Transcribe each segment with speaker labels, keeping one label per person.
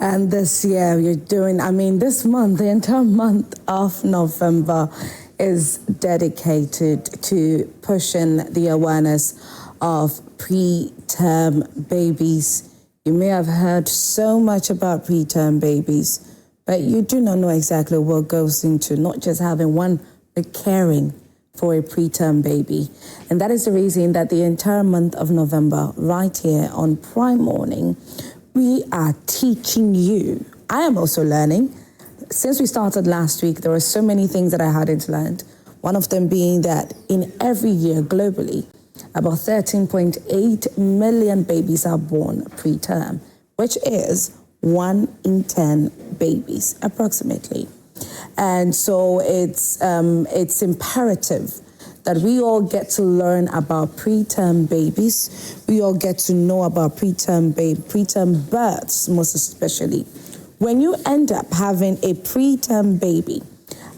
Speaker 1: And this year you're doing, this month, the entire month of November is dedicated to pushing the awareness of preterm babies. You may have heard so much about preterm babies, but you do not know exactly what goes into not just having one, but caring for a preterm baby. And that is the reason that the entire month of November, right here on Prime Morning, we are teaching you. I am also learning. Since we started last week, there were so many things that I hadn't learned. One of them being that in every year globally, about 13.8 million babies are born preterm, which is 1 in 10 babies, approximately. And so it's imperative that we all get to learn about preterm babies. We all get to know about preterm births, most especially. When you end up having a preterm baby,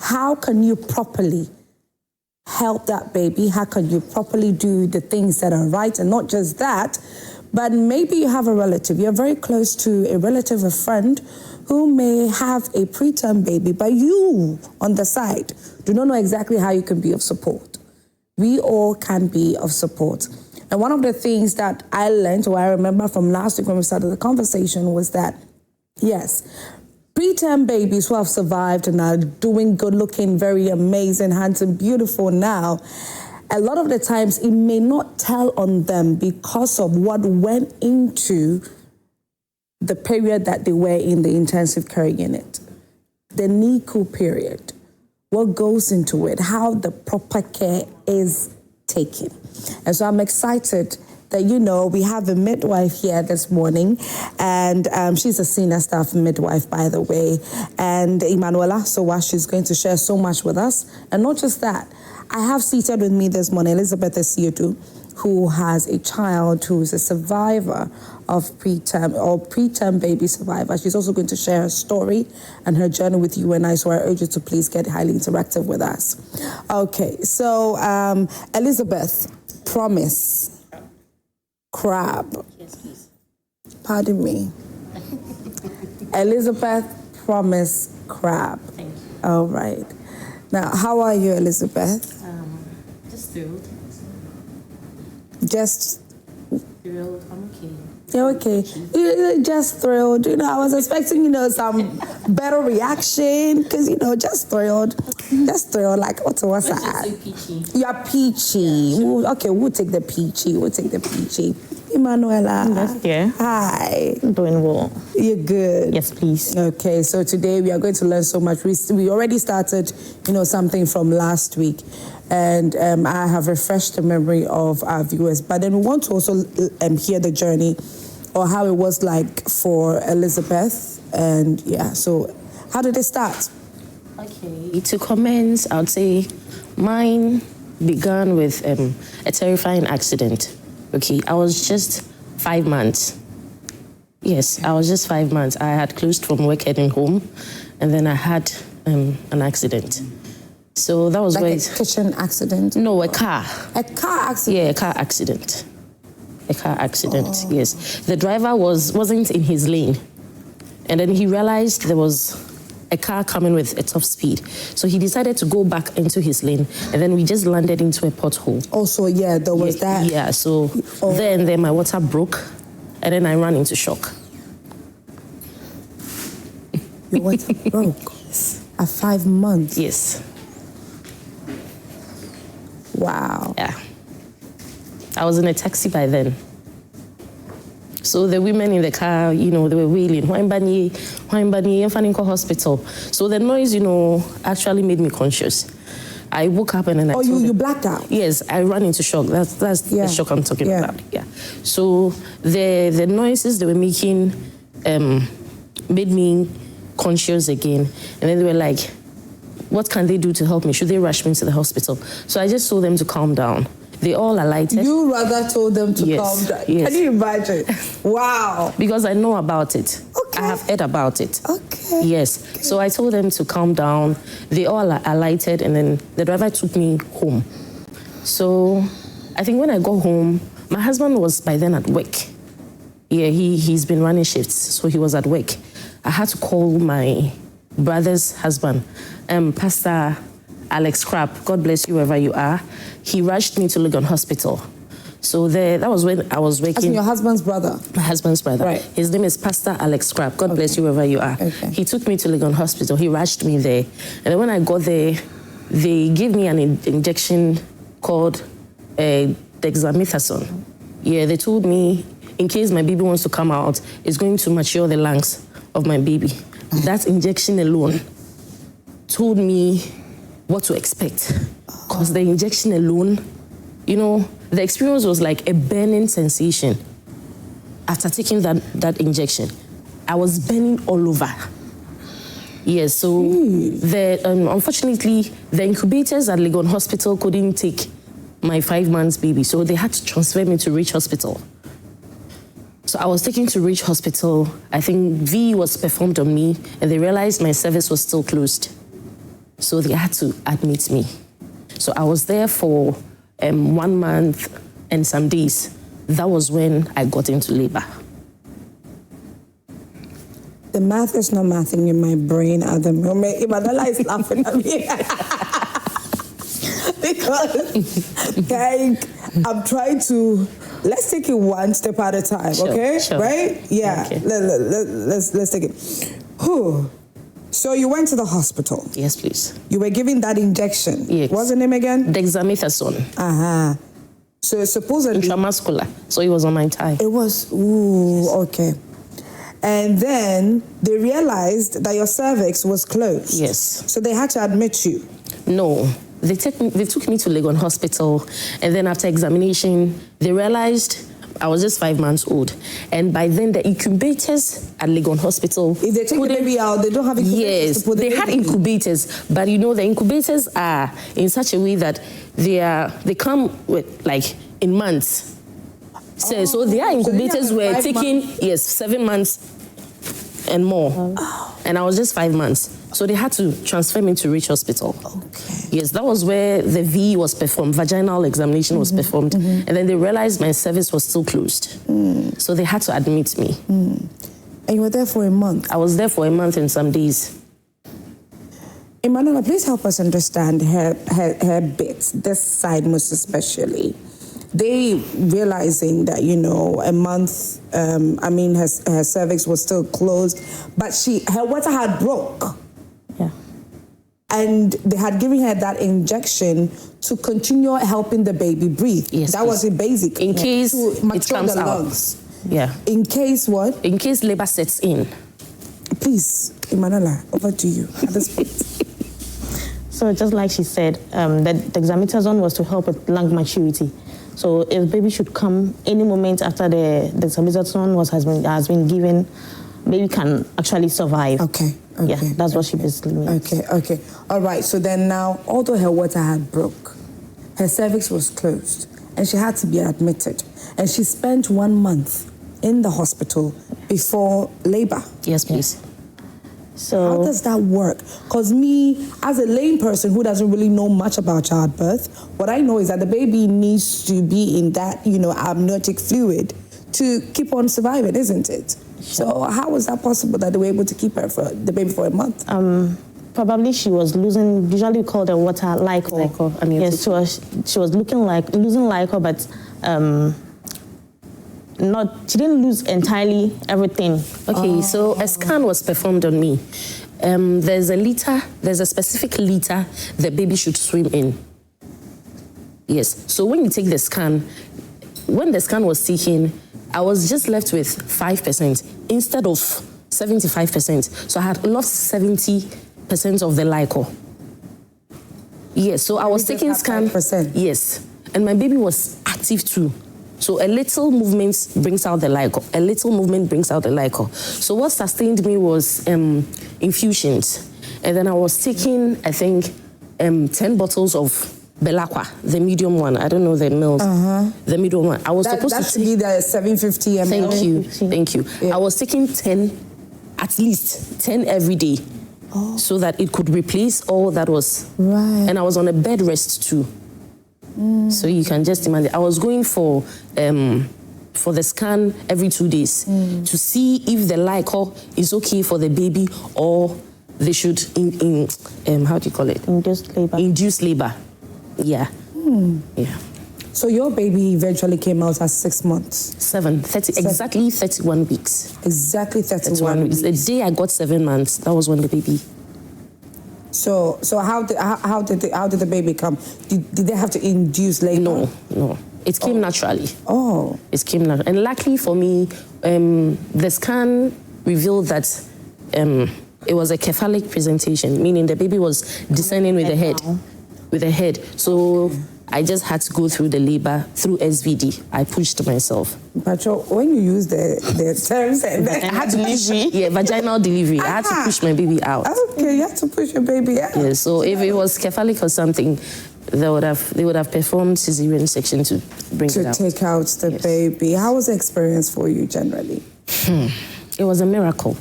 Speaker 1: how can you properly help that baby? How can you properly do the things that are right? And not just that, but maybe you have a relative, you're very close to a relative, a friend, who may have a preterm baby, but you, on the side, do not know exactly how you can be of support. We all can be of support. And one of the things that I learned, or I remember from last week when we started the conversation, was that, yes, preterm babies who have survived and are doing good, looking very amazing, handsome, beautiful now, a lot of the times it may not tell on them because of what went into the period that they were in the intensive care unit, the NICU period, what goes into it, how the proper care is taken. And so I'm excited that, we have a midwife here this morning, and she's a senior staff midwife, by the way, and Emmanuella Sowah, she's going to share so much with us. And not just that, I have seated with me this morning Elizabeth Sowah, who has a child who is a survivor of preterm baby survivor. She's also going to share her story and her journey with you and I, so I urge you to please get highly interactive with us. Okay, so Elizabeth, promise. Crab.
Speaker 2: Yes, please.
Speaker 1: Pardon me. Elizabeth, promise crab.
Speaker 2: Thank you.
Speaker 1: All right. Now, how are you, Elizabeth?
Speaker 2: Just thrilled.
Speaker 1: Just
Speaker 2: Thrilled. I'm okay.
Speaker 1: You're okay. You're just thrilled. I was expecting, some better reaction because, just thrilled. Just thrilled. Like, what's that?
Speaker 2: So peachy.
Speaker 1: You're peachy. Yeah. Okay, we'll take the peachy. Emmanuella.
Speaker 3: Yes, dear.
Speaker 1: Hi.
Speaker 3: I'm doing well.
Speaker 1: You're good?
Speaker 3: Yes, please.
Speaker 1: Okay, so today we are going to learn so much. We already started, something from last week. And I have refreshed the memory of our viewers. But then we want to also hear the journey or how it was like for Elizabeth. And yeah, so how did it start?
Speaker 2: Okay, to commence, I would say mine began with a terrifying accident. Okay, I was just 5 months. Yes, I was just 5 months. I had closed from work heading home, and then I had an accident. So that was
Speaker 1: like
Speaker 2: where
Speaker 1: a kitchen accident?
Speaker 2: No, a car.
Speaker 1: A car accident?
Speaker 2: Yeah, a car accident. A car accident, yes. The driver wasn't in his lane. And then he realized there was a car coming with a top speed. So he decided to go back into his lane. And then we just landed into a pothole.
Speaker 1: Also, yeah, there was that.
Speaker 2: Yeah, so then my water broke. And then I ran into shock.
Speaker 1: Your water broke? At 5 months?
Speaker 2: Yes.
Speaker 1: Wow.
Speaker 2: Yeah. I was in a taxi by then. So the women in the car, they were wailing, Waimbani, hospital. So the noise, actually made me conscious. I woke up and then
Speaker 1: you blacked out?
Speaker 2: Yes, I ran into shock. That's the shock I'm talking about. Yeah. So the noises they were making made me conscious again. And then they were like, what can they do to help me? Should they rush me to the hospital? So I just told them to calm down. They all alighted.
Speaker 1: You rather told them to calm down?
Speaker 2: Yes.
Speaker 1: Can you imagine? Wow.
Speaker 2: Because I know about it.
Speaker 1: Okay.
Speaker 2: I have heard about it.
Speaker 1: Okay.
Speaker 2: Yes. Okay. So I told them to calm down. They all alighted, and then the driver took me home. So I think when I got home, my husband was by then at work. Yeah, he's been running shifts, so he was at work. I had to call my brother's husband, Pastor Alex Crabb. God bless you wherever you are. He rushed me to Legon Hospital. So that was when I was working.
Speaker 1: That's your husband's brother?
Speaker 2: My husband's brother.
Speaker 1: Right.
Speaker 2: His name is Pastor Alex Crabb. God bless you wherever you are.
Speaker 1: Okay.
Speaker 2: He took me to Legon Hospital. He rushed me there. And then when I got there, they gave me an injection called dexamethasone. Yeah, they told me in case my baby wants to come out, it's going to mature the lungs of my baby. That injection alone told me what to expect. Because the injection alone, you know, the experience was like a burning sensation after taking that injection. I was burning all over. Yes, so unfortunately, the incubators at Legon Hospital couldn't take my 5 months baby, so they had to transfer me to Rich Hospital. So I was taken to Rich Hospital. I think V was performed on me, and they realized my service was still closed. So they had to admit me. So I was there for 1 month and some days. That was when I got into labor.
Speaker 1: The math is not mathing in my brain at the moment. Emmanuella is laughing at me. Because, like, I'm trying to... Let's take it one step at a time, okay?
Speaker 2: Sure.
Speaker 1: Right? Yeah.
Speaker 2: Okay.
Speaker 1: Let's take it. Whew. So you went to the hospital.
Speaker 2: Yes, please.
Speaker 1: You were given that injection.
Speaker 2: Yes.
Speaker 1: What's the name again?
Speaker 2: Dexamethasone.
Speaker 1: So supposedly...
Speaker 2: Intramuscular. So it was on my thigh.
Speaker 1: It was... Ooh, okay. And then they realized that your cervix was closed.
Speaker 2: Yes.
Speaker 1: So they had to admit you.
Speaker 2: No. They took me to Legon Hospital, and then after examination, they realized I was just 5 months old. And by then, the incubators at Legon Hospital... If
Speaker 1: they take the baby out, they don't have incubators.
Speaker 2: Yes,
Speaker 1: to put the
Speaker 2: they
Speaker 1: baby
Speaker 2: had incubators, but you know, the incubators are in such a way that they come with, like, in months. So their incubators were taking, 7 months and more. And I was just 5 months. So they had to transfer me to Rich Hospital.
Speaker 1: Okay.
Speaker 2: Yes, that was where the V was performed, vaginal examination was performed. And then they realized my cervix was still closed. So they had to admit me.
Speaker 1: And you were there for a month?
Speaker 2: I was there for a month and some days.
Speaker 1: Emmanuella, please help us understand her bits, this side most especially. They realizing that, you know, a month, her cervix was still closed, but her water had broke.
Speaker 2: Yeah.
Speaker 1: And they had given her that injection to continue helping the baby breathe.
Speaker 2: Yes,
Speaker 1: that was it basically.
Speaker 2: In case it comes out.
Speaker 1: Lungs.
Speaker 2: Yeah.
Speaker 1: In case what?
Speaker 2: In case labor sets in.
Speaker 1: Please, Emmanuella, over to you at this point.
Speaker 3: So just like she said, the dexamethasone was to help with lung maturity. So if baby should come any moment after the dexamethasone has been given, baby can actually survive.
Speaker 1: Okay.
Speaker 3: Yeah, that's what she basically means.
Speaker 1: Okay. All right. So then now, although her water had broke, her cervix was closed, and she had to be admitted, and she spent 1 month in the hospital before labor.
Speaker 2: Yes, please.
Speaker 3: So
Speaker 1: how does that work? Because me, as a lame person who doesn't really know much about childbirth, what I know is that the baby needs to be in that, amniotic fluid to keep on surviving, isn't it? Sure. So how was that possible that they were able to keep the baby for a month?
Speaker 3: Probably she was losing, usually we call the water liquor. Yes, she was losing liquor, but she didn't lose entirely everything.
Speaker 2: Okay, so a scan was performed on me. There's a specific liter the baby should swim in. Yes, so when you take the scan, when the scan was taken, I was just left with 5% instead of 75%. So I had lost 70% of the liquor. Yes, so I was taking scan.
Speaker 1: 5%.
Speaker 2: Yes, and my baby was active too. So a little movement brings out the liquor. A little movement brings out the liquor. So what sustained me was infusions. And then I was taking, I think, 10 bottles of Belacqua, the medium one. I don't know the mils. The medium one. I was supposed to
Speaker 1: be the 750 ml.
Speaker 2: Thank you. Yeah. I was taking 10, at least 10 every day. So that it could replace all that was.
Speaker 1: Right.
Speaker 2: And I was on a bed rest too. So you can just imagine. I was going for for the scan every 2 days to see if the liquor is okay for the baby or they should how do you call it?
Speaker 3: Induced labor.
Speaker 2: Induced labor. Yeah. Yeah.
Speaker 1: So your baby eventually came out at 6 months.
Speaker 2: Exactly 31 weeks.
Speaker 1: Exactly 31 weeks.
Speaker 2: The day I got 7 months, that was when the baby.
Speaker 1: So how did the baby come? Did they have to induce labor?
Speaker 2: No. It came naturally.
Speaker 1: Oh.
Speaker 2: It came naturally. And luckily for me, the scan revealed that it was a cephalic presentation, meaning the baby was descending with the head. With the head. So I just had to go through the labor through SVD. I pushed myself.
Speaker 1: But when you use the terms,
Speaker 2: I had to push, vaginal delivery. I had to push my baby out.
Speaker 1: Okay, you had to push your baby out.
Speaker 2: Yeah, so if it was cephalic or something, they would have performed cesarean section to bring it out.
Speaker 1: To take out the baby. How was the experience for you generally?
Speaker 2: It was a miracle.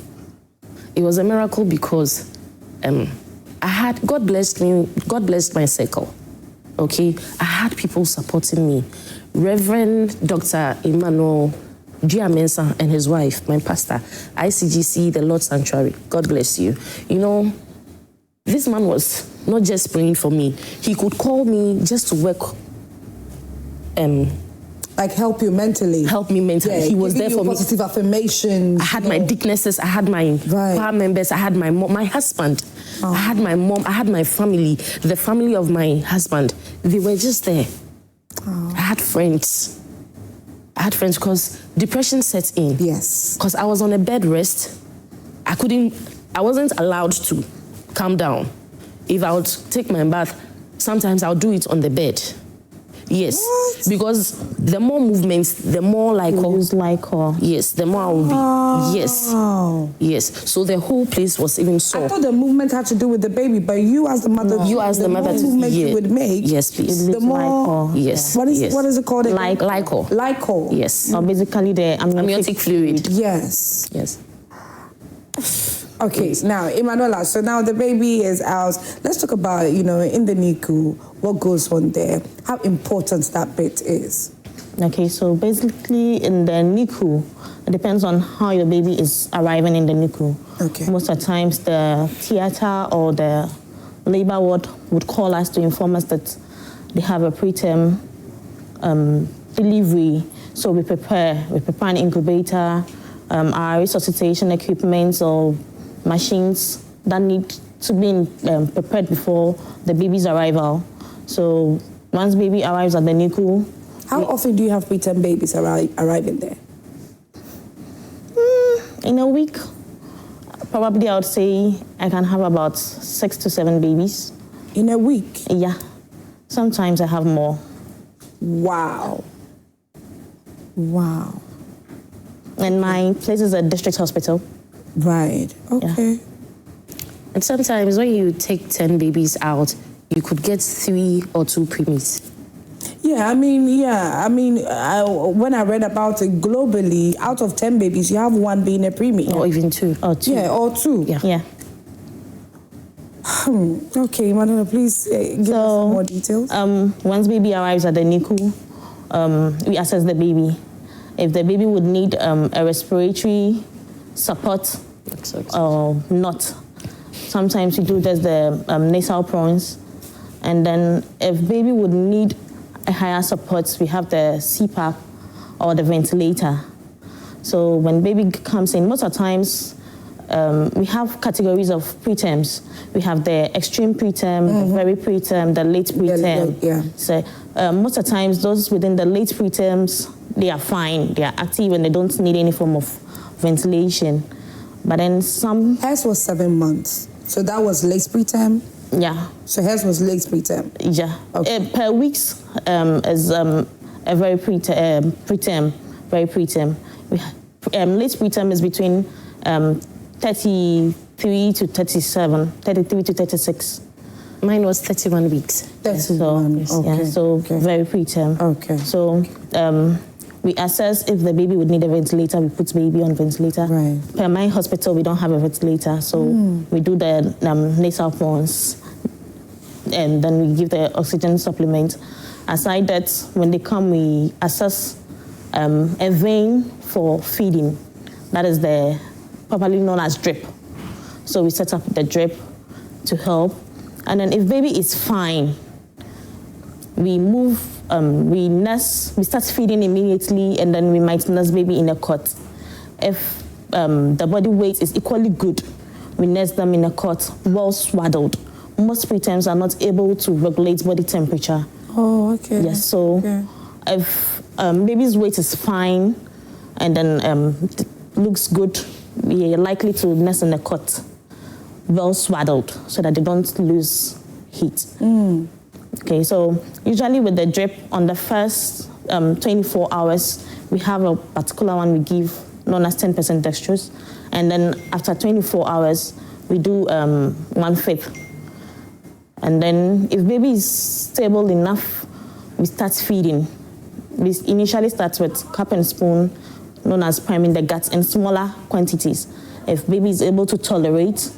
Speaker 2: It was a miracle because God blessed me. God blessed my circle. Okay, I had people supporting me. Reverend Dr. Emmanuella Sowah and his wife, my pastor, ICGC, the Lord Sanctuary. God bless you. You know, this man was not just praying for me. He could call me just to work.
Speaker 1: Like help you mentally.
Speaker 2: Help me mentally.
Speaker 1: Yeah,
Speaker 2: he was there for me.
Speaker 1: Positive affirmations.
Speaker 2: I had my dicknesses. I had my choir members. I had my mom, my husband. I had my mom. I had my family. The family of my husband. They were just there. I had friends. I had friends because depression set in.
Speaker 1: Yes.
Speaker 2: Because I was on a bed rest. I wasn't allowed to calm down. If I would take my bath, sometimes I'll do it on the bed. Yes,
Speaker 1: what?
Speaker 2: Because the more movements, the more yes, the more I will be. Yes. So the whole place was even sore.
Speaker 1: I thought the movement had to do with the baby, but you as the mother,
Speaker 2: the
Speaker 1: more movement you would make.
Speaker 2: Yes, please.
Speaker 1: The more.
Speaker 2: Yes.
Speaker 1: What is it called?
Speaker 2: Liquor. Yes.
Speaker 3: Or basically the
Speaker 2: amniotic fluid.
Speaker 1: Yes. Okay, now, Emmanuella, so now the baby is out. Let's talk about, in the NICU, what goes on there, how important that bit is.
Speaker 3: Okay, so basically in the NICU, it depends on how your baby is arriving in the NICU.
Speaker 1: Okay.
Speaker 3: Most of the times the theater or the labor ward would call us to inform us that they have a preterm delivery. So we prepare an incubator, our resuscitation equipment or machines that need to be prepared before the baby's arrival. So once baby arrives at the NICU...
Speaker 1: How often do you have preterm babies arriving there?
Speaker 3: In a week, probably I would say I can have about 6 to 7 babies.
Speaker 1: In a week?
Speaker 3: Yeah. Sometimes I have more.
Speaker 1: Wow.
Speaker 3: And my place is a district hospital.
Speaker 1: Right. Okay.
Speaker 3: Yeah.
Speaker 2: And sometimes when you take 10 babies out, you could get 3 or 2 preemies.
Speaker 1: When I read about it globally, out of 10 babies, you have 1 being a preemie.
Speaker 2: Or even 2.
Speaker 3: Or 2.
Speaker 1: Yeah, or 2.
Speaker 3: Yeah.
Speaker 1: Okay, Madonna, please give us some more details.
Speaker 3: Once baby arrives at the NICU, we assess the baby. If the baby would need a respiratory support or not. Sometimes we do just the nasal prawns. And then if baby would need a higher support, we have the CPAP or the ventilator. So when baby comes in, most of the times we have categories of preterms. We have the extreme preterm, the very preterm, the late preterm. So most of the times those within the late preterms, they are fine, they are active and they don't need any form of ventilation. But then some...
Speaker 1: Hers was 7 months. So that was late preterm?
Speaker 3: Yeah.
Speaker 1: So hers was late preterm?
Speaker 3: Yeah.
Speaker 1: Okay.
Speaker 3: Per weeks is a very preterm, very preterm. Late preterm is between 33 to 37, 33 to 36.
Speaker 2: Mine was 31 weeks.
Speaker 1: 31,
Speaker 3: very preterm.
Speaker 1: Okay.
Speaker 3: So we assess if the baby would need a ventilator, we put baby on ventilator.
Speaker 1: Right.
Speaker 3: Per my hospital, we don't have a ventilator, so we do the nasal prawns, and then we give the oxygen supplement. Aside that, when they come, we assess a vein for feeding. That is properly known as drip. So we set up the drip to help. And then if baby is fine, we start feeding immediately, and then we might nurse baby in a cot. If the body weight is equally good, we nurse them in a cot, well swaddled. Most preterms are not able to regulate body temperature.
Speaker 1: Oh, okay.
Speaker 3: Yes, so if baby's weight is fine and then looks good, we are likely to nurse in a cot, well swaddled, so that they don't lose heat. Okay, so usually with the drip, on the first 24 hours, we have a particular one we give, known as 10% dextrose. And then after 24 hours, we do 1/5. And then if baby is stable enough, we start feeding. We initially start with cup and spoon, known as priming the guts, in smaller quantities. If baby is able to tolerate,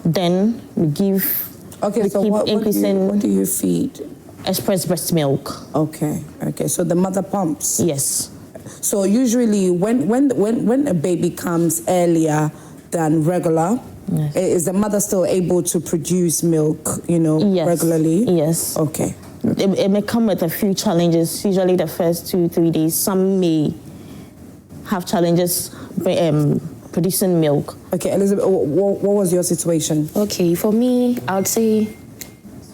Speaker 3: then we give.
Speaker 1: Okay, so what do you feed?
Speaker 3: Express breast milk.
Speaker 1: Okay. So the mother pumps.
Speaker 3: Yes.
Speaker 1: So usually when a baby comes earlier than regular, yes, is the mother still able to produce milk,
Speaker 3: yes,
Speaker 1: regularly?
Speaker 3: Yes.
Speaker 1: Okay.
Speaker 3: It may come with a few challenges, usually the first 2-3 days. Some may have challenges producing milk.
Speaker 1: Okay, Elizabeth, what was your situation?
Speaker 2: Okay, for me, I would say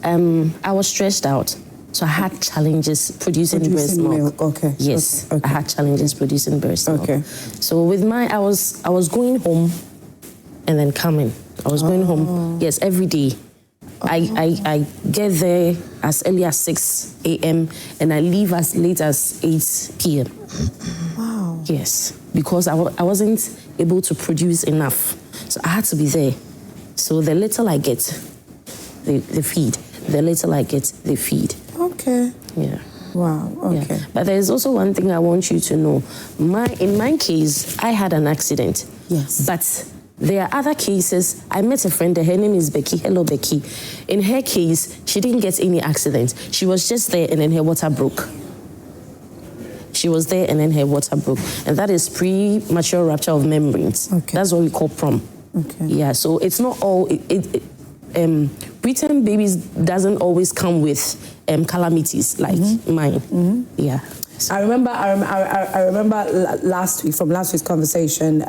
Speaker 2: I was stressed out. So I had challenges producing breast milk.
Speaker 1: Okay.
Speaker 2: Yes,
Speaker 1: okay.
Speaker 2: I had challenges producing breast milk.
Speaker 1: Okay.
Speaker 2: So with mine, I was going home and then coming. I was going home, yes, every day. I get there as early as 6 a.m. and I leave as late as 8 p.m.
Speaker 1: Wow.
Speaker 2: Yes, because I wasn't able to produce enough. So I had to be there. So the little I get, they feed. The little I get, they feed.
Speaker 1: Okay.
Speaker 2: Yeah.
Speaker 1: Wow, okay.
Speaker 2: Yeah. But there's also one thing I want you to know. In my case, I had an accident.
Speaker 1: Yes.
Speaker 2: But there are other cases. I met a friend, her name is Becky. Hello, Becky. In her case, she didn't get any accident. She was just there and then her water broke. She was there and then her water broke. And that is premature rupture of membranes.
Speaker 1: Okay.
Speaker 2: That's what we call PROM.
Speaker 1: Okay.
Speaker 2: Yeah, so it's not all... preterm babies doesn't always come with calamities like mine. Yeah.
Speaker 1: I remember last week's conversation,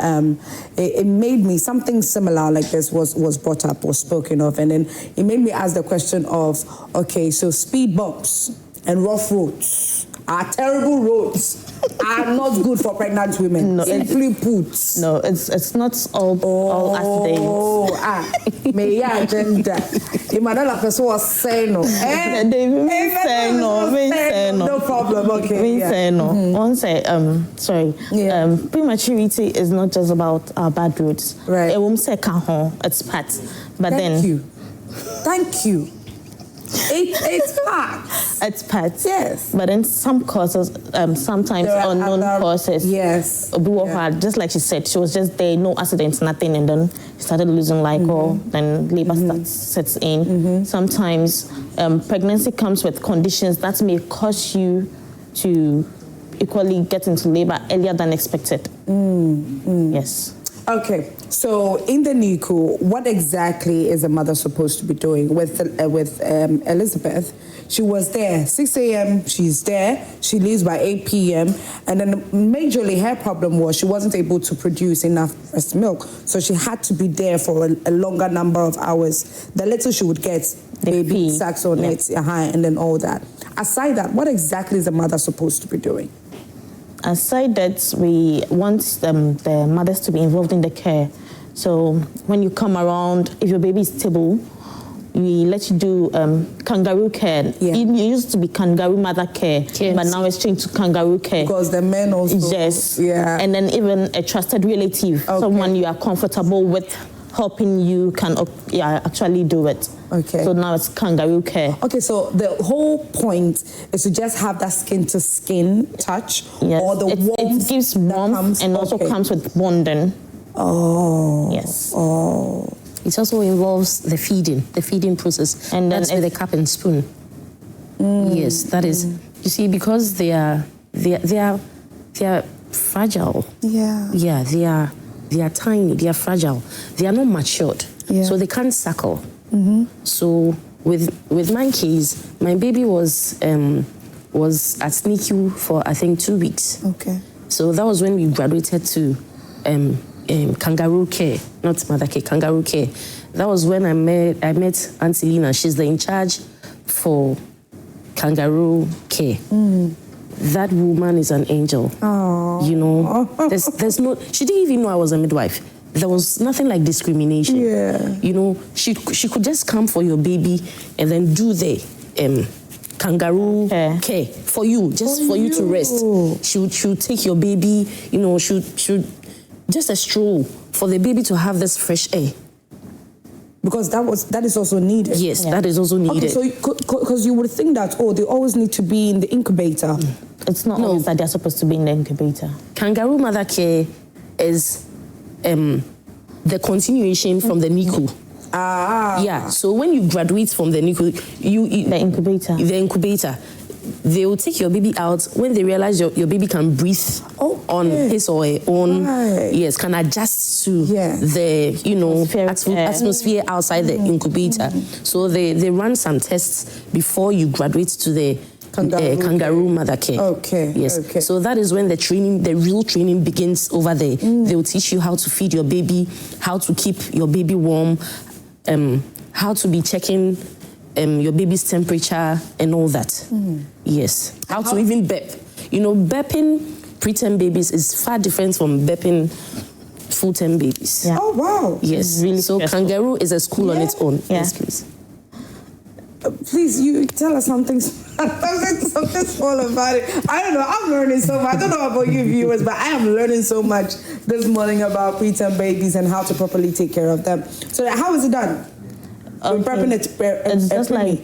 Speaker 1: it made me, something similar like this was brought up or spoken of, and then it made me ask the question of, okay, so speed bumps and rough roads are terrible roads, are not good for pregnant women.
Speaker 3: No,
Speaker 1: simply put.
Speaker 3: No, it's not all accidents.
Speaker 1: May I agenda. Emmanuella was saying no. No problem. Okay.
Speaker 3: Sorry. Yeah. Prematurity is not just about bad roads.
Speaker 1: Right.
Speaker 3: It's part. But
Speaker 1: Thank you. It's part.
Speaker 3: It's part.
Speaker 1: Yes.
Speaker 3: But in some causes, sometimes unknown causes.
Speaker 1: Yes.
Speaker 3: Just like she said, she was just there, no accidents, nothing, and then she started losing glycol, then labor sets in. Sometimes pregnancy comes with conditions that may cause you to equally get into labor earlier than expected. Yes.
Speaker 1: Okay, so in the NICU, what exactly is a mother supposed to be doing? With Elizabeth, she was there 6 a.m. She's there. She leaves by 8 p.m. And then majorly her problem was she wasn't able to produce enough breast milk, so she had to be there for a longer number of hours. The little she would get, baby sucks on it, and then all that. Aside that, what exactly is a mother supposed to be doing?
Speaker 3: Aside that, we want the mothers to be involved in the care. So when you come around, if your baby is stable, we let you do kangaroo care.
Speaker 1: Yeah.
Speaker 3: It used to be kangaroo mother care, but now it's changed to kangaroo care.
Speaker 1: Because the men also...
Speaker 3: Yes.
Speaker 1: Yeah.
Speaker 3: And then even a trusted relative, someone you are comfortable with helping you can actually do it.
Speaker 1: Okay.
Speaker 3: So now it's kangaroo care.
Speaker 1: Okay, so the whole point is to just have that skin-to-skin touch,
Speaker 3: yes.
Speaker 1: or the warmth.
Speaker 3: It gives warmth and also comes with bonding.
Speaker 1: Oh.
Speaker 3: Yes.
Speaker 1: Oh.
Speaker 2: It also involves the feeding process, and that's with a cup and spoon. Yes, that is. You see, because they are fragile.
Speaker 1: Yeah.
Speaker 2: Yeah, they are tiny, they are fragile. They are not matured,
Speaker 1: Yeah.
Speaker 2: so they can't suckle. So with my case, my baby was at NICU for I think 2 weeks.
Speaker 1: Okay.
Speaker 2: So that was when we graduated to kangaroo care, not mother care, kangaroo care. That was when I met Auntie Lina. She's the in charge for kangaroo care. That woman is an angel.
Speaker 1: Oh.
Speaker 2: You know, there's no. She didn't even know I was a midwife. There was nothing like discrimination.
Speaker 1: Yeah.
Speaker 2: You know, she could just come for your baby and then do the kangaroo care for you, just for you to rest. She would take your baby. You know, she would just a stroll for the baby to have this fresh air.
Speaker 1: Because that is also needed.
Speaker 2: Yes, that is also needed.
Speaker 1: Okay, so because you would think that they always need to be in the incubator.
Speaker 3: It's not always that they're supposed to be in the incubator.
Speaker 2: Kangaroo mother care is the continuation from the NICU. Yeah, so when you graduate from the NICU,
Speaker 3: The
Speaker 2: incubator, they will take your baby out when they realize your baby can breathe on his or her own.
Speaker 1: Right.
Speaker 2: Yes, can adjust to the atmosphere outside the incubator. So they run some tests before you graduate to the kangaroo mother care.
Speaker 1: Okay.
Speaker 2: Yes.
Speaker 1: Okay.
Speaker 2: So that is when the real training begins over there. They will teach you how to feed your baby, how to keep your baby warm, how to be checking your baby's temperature and all that. Yes. How to even burp. You know, burping preterm babies is far different from burping full-term babies.
Speaker 3: Yeah.
Speaker 1: Oh, wow.
Speaker 2: Yes.
Speaker 3: Really
Speaker 2: so
Speaker 3: stressful.
Speaker 2: kangaroo is a school on its own.
Speaker 3: Yeah.
Speaker 2: Yes, please.
Speaker 1: Please, you tell us something small about it. I don't know. I'm learning so much. I don't know about you viewers, but I am learning so much this morning about preterm babies and how to properly take care of them. So how is it done?
Speaker 3: It's just like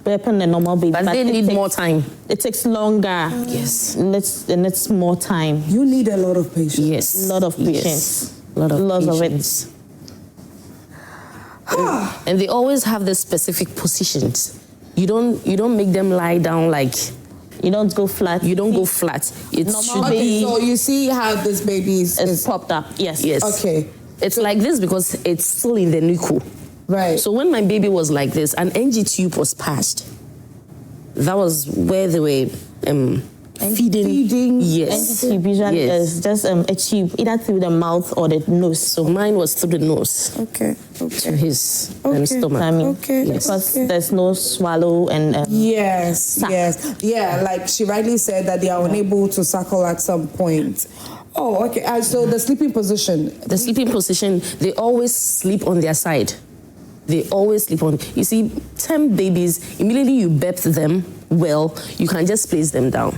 Speaker 3: burping a normal baby.
Speaker 2: But they need more time.
Speaker 3: It takes longer.
Speaker 2: Yes.
Speaker 3: And it's more time.
Speaker 1: You need a lot of patience.
Speaker 2: Yes.
Speaker 3: A lot of patience.
Speaker 2: Yes. Lots of
Speaker 3: patience.
Speaker 2: And they always have the specific positions. You don't make them lie down like.
Speaker 3: You don't go flat.
Speaker 2: You don't go flat. It should be.
Speaker 1: So you see how this baby is
Speaker 3: popped up. Yes.
Speaker 2: Yes.
Speaker 1: Okay.
Speaker 2: It's like this because it's still in the NICU.
Speaker 1: Right.
Speaker 2: So when my baby was like this, an NG tube was passed. That was where they were feeding. Yes.
Speaker 3: NG tube usually is just a tube, either through the mouth or the nose.
Speaker 2: So mine was through the nose.
Speaker 1: Okay.
Speaker 2: To his stomach.
Speaker 3: I mean,
Speaker 1: Okay.
Speaker 2: Yes.
Speaker 3: because there's no swallow and
Speaker 1: Yes. Yeah, like she rightly said that they are unable to suckle at some point. Oh, okay. So the sleeping position.
Speaker 2: The sleeping position, they always sleep on their side. They always sleep on. You see, term babies, immediately you burp them well, you can just place them down.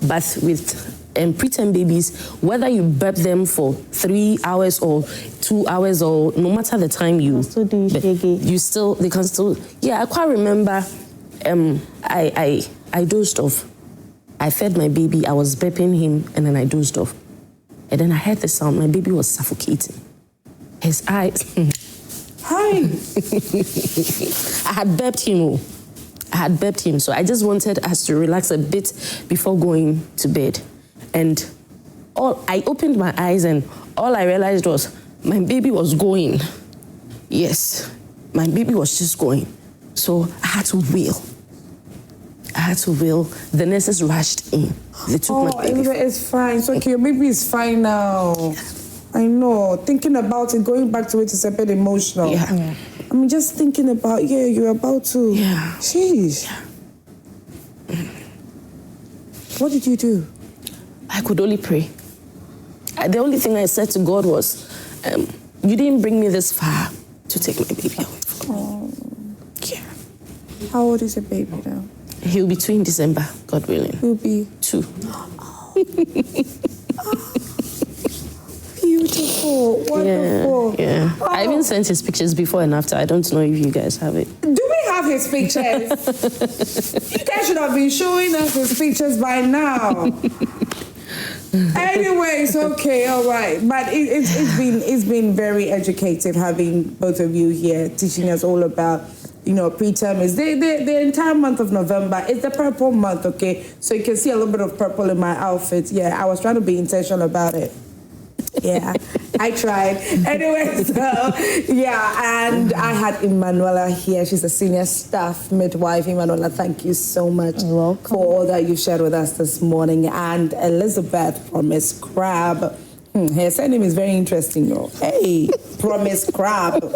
Speaker 2: But with preterm babies, whether you burp them for 3 hours or 2 hours or no matter the time you they can still. Yeah, I quite remember. I dozed off. I fed my baby. I was burping him, and then I dozed off. And then I heard the sound. My baby was suffocating. His eyes.
Speaker 1: Hi.
Speaker 2: I had burped him. So I just wanted us to relax a bit before going to bed. And I opened my eyes and all I realized was my baby was going. Yes, my baby was just going. So I had to wail. The nurses rushed in. They took my baby.
Speaker 1: It's fine. It's okay. Your baby is fine now. I know. Thinking about it, going back to it is a bit emotional.
Speaker 2: Yeah.
Speaker 1: I mean, just thinking about, you're about to.
Speaker 2: Yeah.
Speaker 1: Jeez.
Speaker 2: Yeah.
Speaker 1: What did you do?
Speaker 2: I could only pray. The only thing I said to God was, you didn't bring me this far to take my baby away from me. Yeah.
Speaker 1: How old is your baby now?
Speaker 2: He'll be 2 in December, God willing.
Speaker 1: He'll be
Speaker 2: 2.
Speaker 1: Beautiful. Wonderful.
Speaker 2: Yeah.
Speaker 1: Oh.
Speaker 2: I even sent his pictures before and after. I don't know if you guys have it.
Speaker 1: Do we have his pictures? You guys should have been showing us his pictures by now. Anyways, okay, all right. But it's been very educative having both of you here, teaching us all about preterm is the entire month of November is the purple month, okay? So you can see a little bit of purple in my outfit. Yeah, I was trying to be intentional about it. Yeah, I tried. Anyway, so, yeah, and I had Emmanuella here. She's a senior staff midwife. Emmanuella, thank you so much for all that you shared with us this morning. And Elizabeth, Promise Crab. Her surname is very interesting, though. Hey, Promise Crab.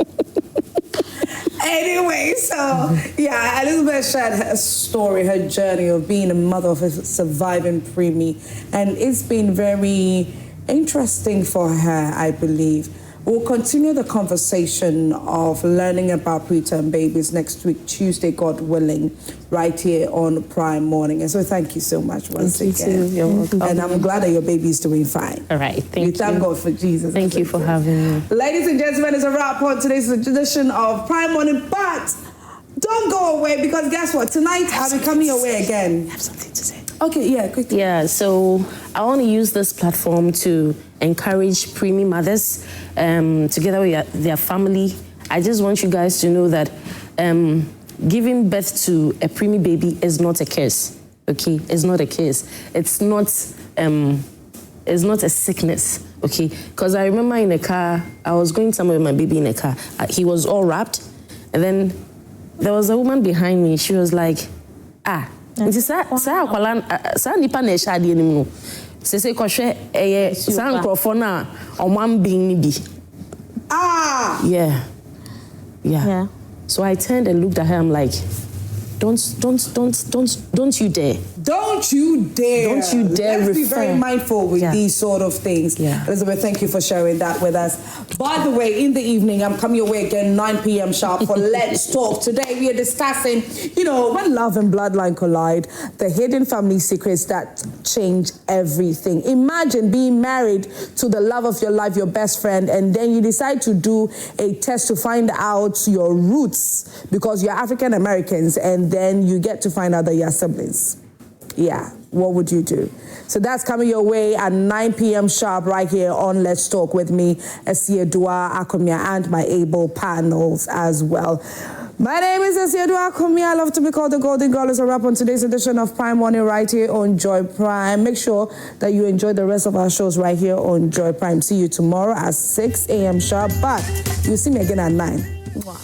Speaker 1: Anyway, so, yeah, Elizabeth shared her story, her journey of being a mother of a surviving preemie. And it's been very interesting for her, I believe. We'll continue the conversation of learning about preterm babies next week, Tuesday, God willing, right here on Prime Morning. And so thank you so much once again.
Speaker 3: You're welcome.
Speaker 1: And I'm glad that your baby's doing fine.
Speaker 2: All right, thank you.
Speaker 1: Thank God for Jesus.
Speaker 2: Thank you for having me.
Speaker 1: Ladies and gentlemen, it's a wrap on today's edition of Prime Morning, but don't go away because guess what? Tonight I'll be coming your way again.
Speaker 2: I have something to say.
Speaker 1: Okay, yeah, quickly.
Speaker 2: Yeah, so I want to use this platform to encourage preemie mothers together with their family. I just want you guys to know that giving birth to a preemie baby is not a curse, okay? It's not a curse. It's not a sickness, okay? Because I remember in a car, I was going somewhere with my baby in a car. He was all wrapped, and then there was a woman behind me. She was like, nti sa nipa na ehya ade anim no se kwohwe sa nkrofo na omam bin ni bi yeah so I turned and looked at her. I'm like, don't you dare. Don't you dare.
Speaker 1: Let's be very mindful with these sort of things.
Speaker 2: Yeah.
Speaker 1: Elizabeth, thank you for sharing that with us. By the way, in the evening, I'm coming your way again, 9 p.m. sharp for Let's Talk. Today, we are discussing, when love and bloodline collide, the hidden family secrets that change everything. Imagine being married to the love of your life, your best friend, and then you decide to do a test to find out your roots because you're African Americans, and then you get to find out that you're siblings. Yeah, what would you do? So that's coming your way at 9 p.m. sharp right here on Let's Talk with me, Esiedua Akomia, and my able panels as well. My name is Esiedua Akomia. I love to be called the Golden Girl. It's a wrap on today's edition of Prime Morning right here on Joy Prime. Make sure that you enjoy the rest of our shows right here on Joy Prime. See you tomorrow at 6 a.m. sharp, but you'll see me again at 9. Wow.